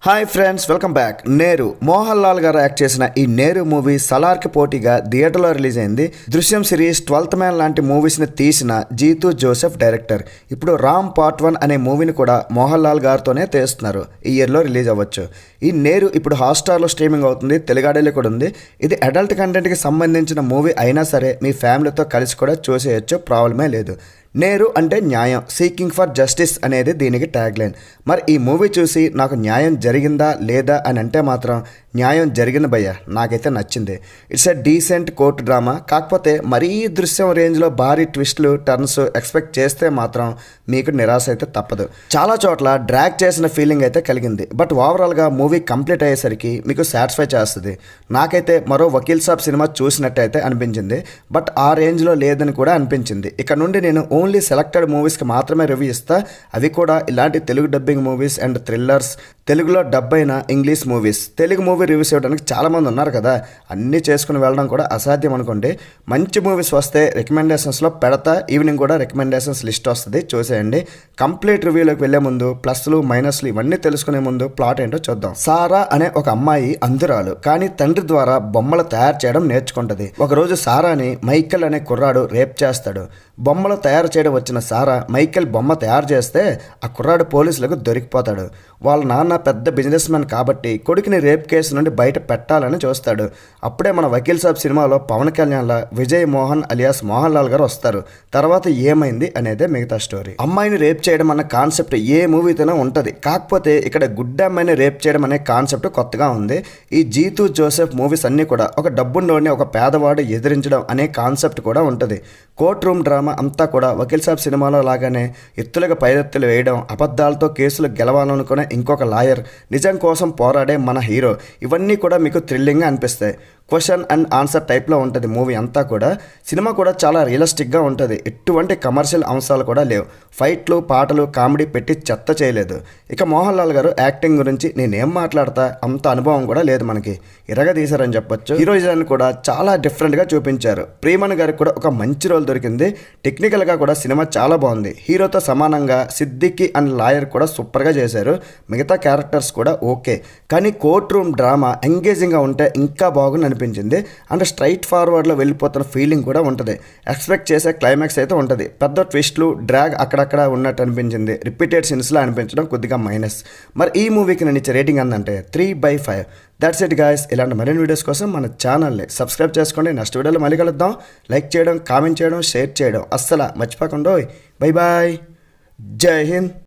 Hi friends, welcome back. నేరు మోహన్ లాల్ గారు act చేసిన ఈ నేరు మూవీ సలార్కి పోటీగా థియేటర్లో రిలీజ్ అయింది. దృశ్యం సిరీస్ 12th మ్యాన్ లాంటి మూవీస్ని తీసిన జీతూ జోసెఫ్ డైరెక్టర్. ఇప్పుడు రామ్ పార్ట్ 1 అనే మూవీని కూడా మోహన్ లాల్ గారితోనే తీస్తున్నారు. ఈ ఇయర్లో రిలీజ్ అవ్వచ్చు. ఈ నేరు ఇప్పుడు హాట్‌స్టార్లో స్ట్రీమింగ్ అవుతుంది. తెలుగాడలో కూడా ఉంది. ఇది అడల్ట్ కంటెంట్కి సంబంధించిన మూవీ అయినా సరే మీ ఫ్యామిలీతో కలిసి కూడా చూసేయచ్చు, ప్రాబ్లమే లేదు. నేరు అంటే న్యాయం, సీకింగ్ ఫర్ జస్టిస్ అనేది దీనికి ట్యాగ్ లైన్. మరి ఈ మూవీ చూసి నాకు న్యాయం జరిగిందా లేదా అని అంటే మాత్రం న్యాయం జరిగింది భయ్య, నాకైతే నచ్చింది. It's a decent court drama. కాకపోతే మరీ దృశ్యం రేంజ్లో భారీ ట్విస్ట్లు టర్న్స్ ఎక్స్పెక్ట్ చేస్తే మాత్రం మీకు నిరాశ అయితే తప్పదు. చాలా చోట్ల డ్రాగ్ చేసిన ఫీలింగ్ అయితే కలిగింది. బట్ ఓవరాల్గా మూవీ కంప్లీట్ అయ్యేసరికి మీకు సాటిస్ఫై చేస్తుంది. నాకైతే మరో వకీల్ సాబ్ సినిమా చూసినట్టయితే అనిపించింది. బట్ ఆ రేంజ్లో లేదని కూడా అనిపించింది. ఇక్కడ నుండి నేను ఓన్లీ సెలెక్టెడ్ మూవీస్కి మాత్రమే రివ్యూ ఇస్తా. అవి కూడా ఇలాంటి Telugu dubbing movies and thrillers, తెలుగులో డబ్ అయిన English movies. Telugu movie reviews ఇవ్వడానికి చాలామంది ఉన్నారు కదా, అన్నీ చేసుకుని వెళ్ళడం కూడా అసాధ్యం అనుకోండి. మంచి మూవీస్ వస్తే రికమెండేషన్స్లో పెడతా. ఈవినింగ్ కూడా రికమెండేషన్స్ లిస్ట్ వస్తుంది, చూసేయండి. కంప్లీట్ రివ్యూలోకి వెళ్లే ముందు ప్లస్లు మైనస్లు ఇవన్నీ తెలుసుకునే ముందు ప్లాట్ ఏంటో చూద్దాం. సారా అనే ఒక అమ్మాయి అంధురాలు, కానీ తండ్రి ద్వారా బొమ్మలు తయారు చేయడం నేర్చుకుంటుంది. ఒకరోజు సారాని మైకెల్ అనే కుర్రాడు రేప్ చేస్తాడు. బొమ్మలు తయారు చేయడం వచ్చిన సారా మైకెల్ బొమ్మ తయారు చేస్తే ఆ కుర్రాడు పోలీసులకు దొరికిపోతాడు. వాళ్ళ నాన్న పెద్ద బిజినెస్ మ్యాన్ కాబట్టి కొడుకుని రేప్ కేసు నుండి బయట పెట్టాలని చూస్తాడు. అప్పుడే మన వకీల్ సాబ్ సినిమాలో పవన్ కళ్యాణ్ల విజయ్ మోహన్ అలియాస్ మోహన్ లాల్ గారు వస్తారు. తర్వాత ఏమైంది అనేదే మిగతా స్టోరీ. అమ్మాయిని రేప్ చేయడం అన్న కాన్సెప్ట్ ఏ మూవీతోనే ఉంటుంది. కాకపోతే ఇక్కడ గుడ్ అమ్మాయిని రేప్ చేయడం అనే కాన్సెప్ట్ కొత్తగా ఉంది. ఈ జీతూ జోసెఫ్ మూవీస్ అన్నీ కూడా ఒక డబ్బున్నోడిని ఒక పేదవాడు ఎదిరించడం అనే కాన్సెప్ట్ కూడా ఉంటుంది. కోర్ట్ రూమ్ డ్రామా అంతా కూడా వకీల్ సాబ్ సినిమాలో లాగానే ఎత్తులుగా పైరెత్తులు వేయడం, అబద్ధాలతో కేసులు గెలవాలనుకునే ఇంకొక లాయర్, నిజం కోసం పోరాడే మన హీరో, ఇవన్నీ కూడా మీకు థ్రిల్లింగ్గా అనిపిస్తాయి. క్వశ్చన్ అండ్ ఆన్సర్ టైప్లో ఉంటుంది మూవీ అంతా కూడా. సినిమా కూడా చాలా రియలిస్టిక్గా ఉంటుంది. ఎటువంటి కమర్షియల్ అంశాలు కూడా లేవు. ఫైట్లు, పాటలు, కామెడీ పెట్టి చెత్త చేయలేదు. ఇక మోహన్ లాల్ గారు యాక్టింగ్ గురించి నేనేం మాట్లాడతా, అంత అనుభవం కూడా లేదు మనకి. ఇరగదీశారని చెప్పొచ్చు. హీరోయిజాన్ని కూడా చాలా డిఫరెంట్గా చూపించారు. ప్రియమణి గారికి కూడా ఒక మంచి రోల్ దొరికింది. టెక్నికల్గా కూడా సినిమా చాలా బాగుంది. హీరోతో సమానంగా సిద్దికి అండ్ లాయర్ కూడా సూపర్గా చేశారు. మిగతా క్యారెక్టర్స్ కూడా ఓకే. కానీ కోర్ట్ రూమ్ డ్రామా ఎంగేజింగ్గా ఉంటే ఇంకా బాగుంది అనిపించింది. అండ్ స్ట్రైట్ ఫార్వర్డ్లో వెళ్ళిపోతున్న ఫీలింగ్ కూడా ఉంటుంది. ఎక్స్పెక్ట్ చేసే క్లైమాక్స్ అయితే ఉంటుంది. పెద్ద ట్విస్ట్లు, డ్రాగ్ అక్కడక్కడ ఉన్నట్టు అనిపించింది. రిపీటెడ్ సీన్స్లో అనిపించడం కొద్దిగా మైనస్. మరి ఈ మూవీకి నేను ఇచ్చే రేటింగ్ అందంటే 3/5. That's it guys. ఇలాంటి మరిన్ని వీడియోస్ కోసం మన ఛానల్ని సబ్స్క్రైబ్ చేసుకోండి. నెక్స్ట్ వీడియోలో మళ్ళీ కలుద్దాం. లైక్ చేయడం, కామెంట్ చేయడం, షేర్ చేయడం అస్సలు మర్చిపోకుండా. Bye bye. జై హింద్.